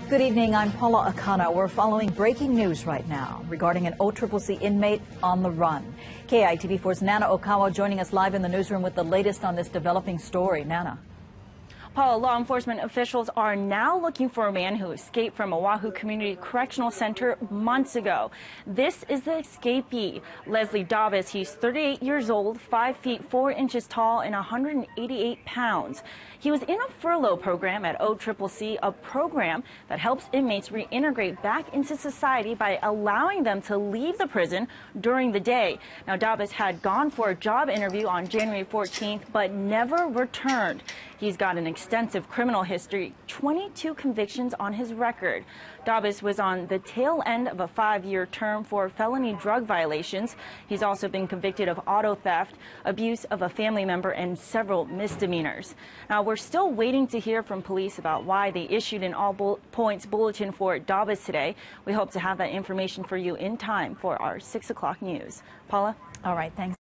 Good evening, I'm Paula Akana. We're following breaking news right now regarding an OCCC inmate on the run. KITV4's Nana Okawa joining us live in the newsroom with the latest on this developing story. Nana. Paula, law enforcement officials are now looking for a man who escaped from Oahu Community Correctional Center months ago. This is the escapee, Leslie Davis. He's 38 years old, 5 feet 4 inches tall, and 188 pounds. He was in a furlough program at OCCC, a program that helps inmates reintegrate back into society by allowing them to leave the prison during the day. Now, Davis had gone for a job interview on January 14th, but never returned. He's got an extensive criminal history, 22 convictions on his record. Davis was on the tail end of a 5-year term for felony drug violations. He's also been convicted of auto theft, abuse of a family member, and several misdemeanors. Now, we're still waiting to hear from police about why they issued an all-points bulletin for Davis today. We hope to have that information for you in time for our 6 o'clock news. Paula? All right, thanks.